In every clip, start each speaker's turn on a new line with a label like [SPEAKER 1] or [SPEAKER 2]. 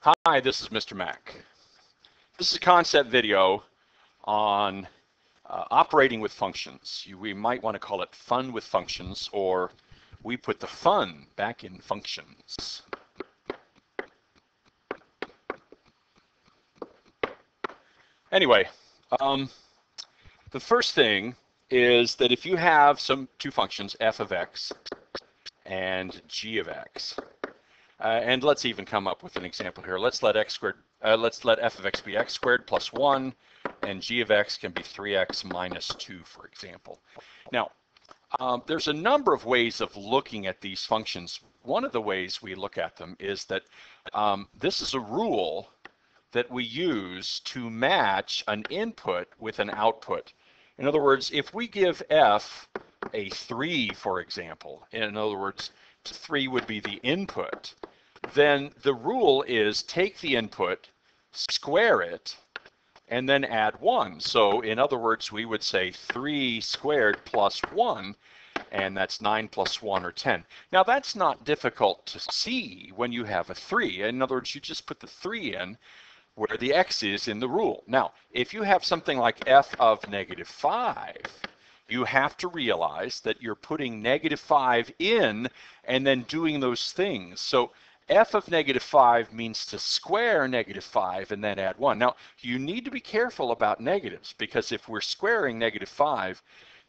[SPEAKER 1] Hi, this is Mr. Mac. This is a concept video on operating with functions. We might want to call it fun with functions, or we put the fun back in functions. Anyway, the first thing is that if you have two functions, f of x and g of x, and let's even come up with an example here. Let's let f of x be x squared plus 1, and g of x can be 3x minus 2, for example. Now, there's a number of ways of looking at these functions. One of the ways we look at them is that this is a rule that we use to match an input with an output. In other words, if we give f a 3, for example, in other words, 3 would be the input, then the rule is take the input, square it, and then add 1. So in other words, we would say 3 squared plus 1, and that's 9 plus 1, or 10. Now that's not difficult to see when you have a 3. In other words, you just put the 3 in where the x is in the rule. Now, if you have something like f of -5, you have to realize that you're putting -5 in and then doing those things. So f of -5 means to square -5 and then add 1. Now, you need to be careful about negatives, because if we're squaring -5,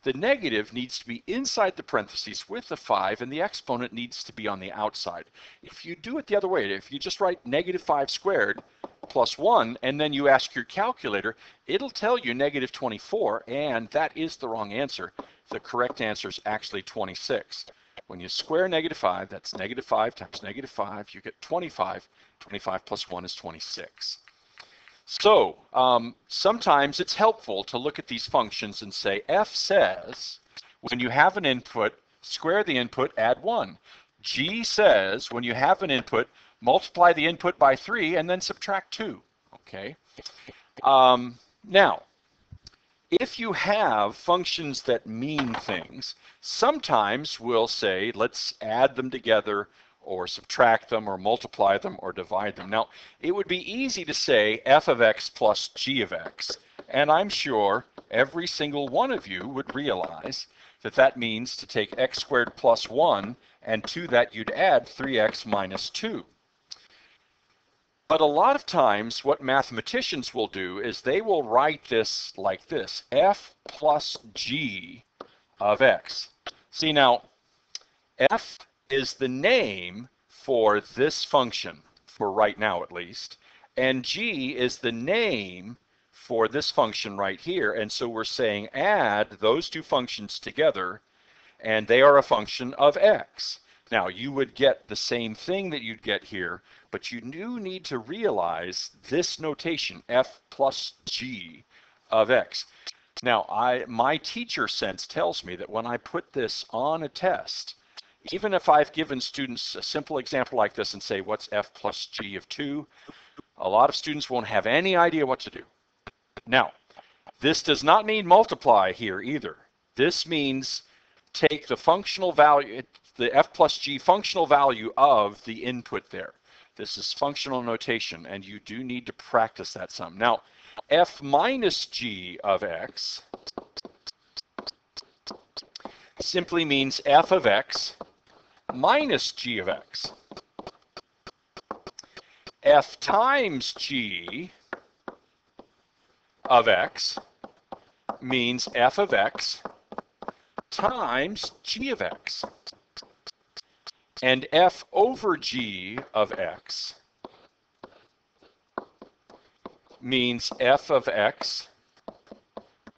[SPEAKER 1] the negative needs to be inside the parentheses with the 5, and the exponent needs to be on the outside. If you do it the other way, if you just write -5 squared plus 1, and then you ask your calculator, it'll tell you -24, and that is the wrong answer. The correct answer is actually 26. When you square -5, that's -5 times -5, you get 25. 25 plus 1 is 26. So sometimes it's helpful to look at these functions and say, f says, when you have an input, square the input, add 1. G says, when you have an input, multiply the input by 3 and then subtract 2. Okay. Now, if you have functions that mean things, sometimes we'll say, let's add them together, or subtract them, or multiply them, or divide them. Now, it would be easy to say f of x plus g of x, and I'm sure every single one of you would realize that that means to take x squared plus 1, and to that you'd add 3x minus 2. But a lot of times what mathematicians will do is they will write this like this, f plus g of x. See, now, f is the name for this function, for right now at least, and g is the name for this function right here, and so we're saying add those two functions together, and they are a function of x. Now, you would get the same thing that you'd get here, but you do need to realize this notation, f plus g of x. Now, my teacher sense tells me that when I put this on a test, even if I've given students a simple example like this and say, what's f plus g of 2? A lot of students won't have any idea what to do. Now, this does not mean multiply here either. This means take the functional value, the f plus g functional value of the input there. This is functional notation, and you do need to practice that some. Now, f minus g of x simply means f of x minus g of x. F times g of x means f of x times g of x. And f over g of x means f of x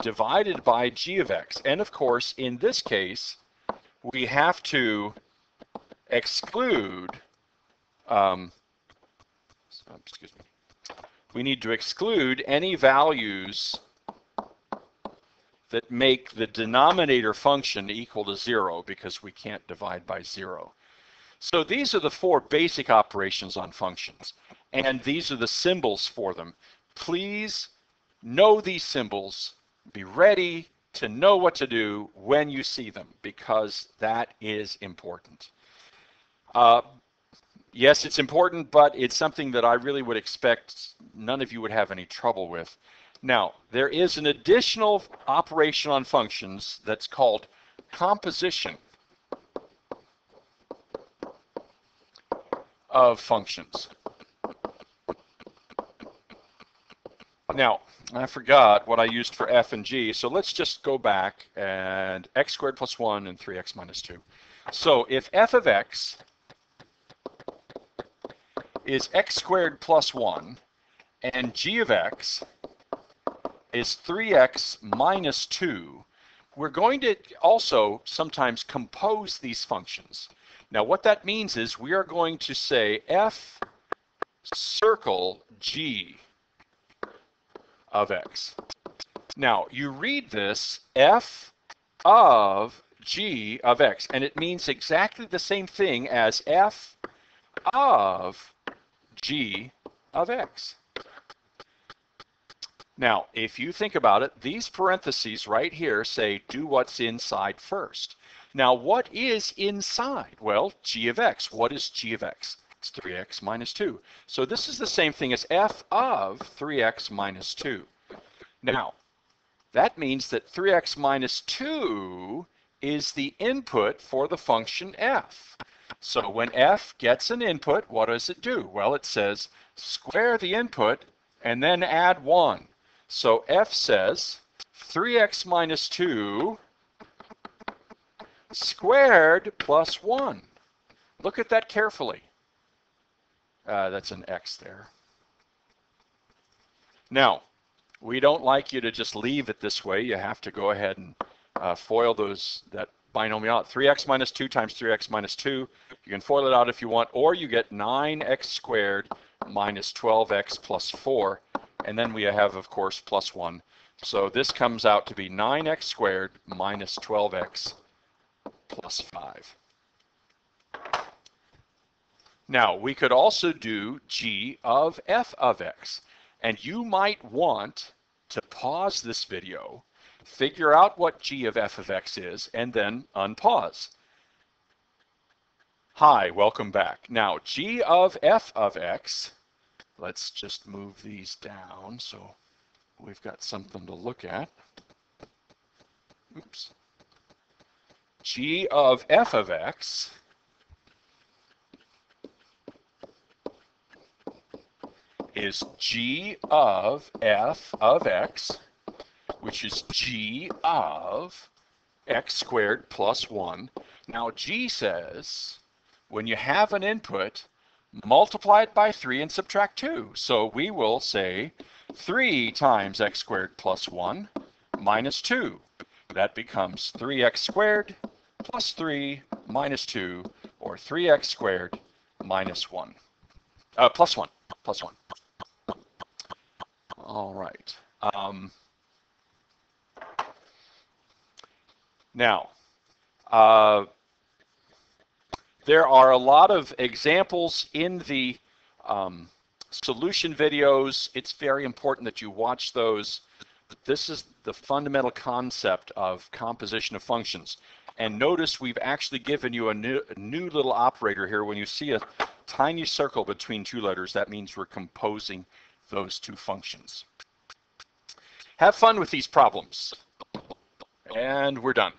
[SPEAKER 1] divided by g of x. And of course, in this case, we have to exclude, excuse me, we need to exclude any values that make the denominator function equal to 0, because we can't divide by 0. So these are the 4 basic operations on functions, and these are the symbols for them. Please know these symbols, be ready to know what to do when you see them, because that is important. Yes, it's important, but it's something that I really would expect none of you would have any trouble with. Now, there is an additional operation on functions that's called composition of functions. Now, I forgot what I used for f and g, so let's just go back and x squared plus 1 and 3x minus 2. So if f of x is x squared plus 1 and g of x is 3x minus 2, we're going to also sometimes compose these functions. Now what that means is we are going to say f circle g of x. Now you read this f of g of x, and it means exactly the same thing as f of g of x. Now, if you think about it, these parentheses right here say do what's inside first. Now, what is inside? Well, g of x. What is g of x? It's 3x minus 2. So this is the same thing as f of 3x minus 2. Now, that means that 3x minus 2 is the input for the function f. So when f gets an input, what does it do? Well, it says square the input and then add 1. So f says 3x minus 2 squared plus 1. Look at that carefully. That's an x there. Now, we don't like you to just leave it this way. You have to go ahead and FOIL that binomial out. 3x minus 2 times 3x minus 2. You can FOIL it out if you want, or you get 9x squared minus 12x plus 4. And then we have, of course, plus 1. So this comes out to be 9x squared minus 12x plus 5. Now, we could also do g of f of x. And you might want to pause this video, figure out what g of f of x is, and then unpause. Hi, welcome back. Now, g of f of x, let's just move these down so we've got something to look at. Oops. G of f of x is g of f of x, which is g of x squared plus 1. Now g says when you have an input, multiply it by 3 and subtract 2. So we will say 3 times x squared plus 1 minus 2. That becomes 3x squared plus 3 minus 2, or 3x squared minus 1. Plus 1. Plus 1. All right. Now, there are a lot of examples in the solution videos. It's very important that you watch those. This is the fundamental concept of composition of functions. And notice we've actually given you a new little operator here. When you see a tiny circle between two letters, that means we're composing those two functions. Have fun with these problems. And we're done.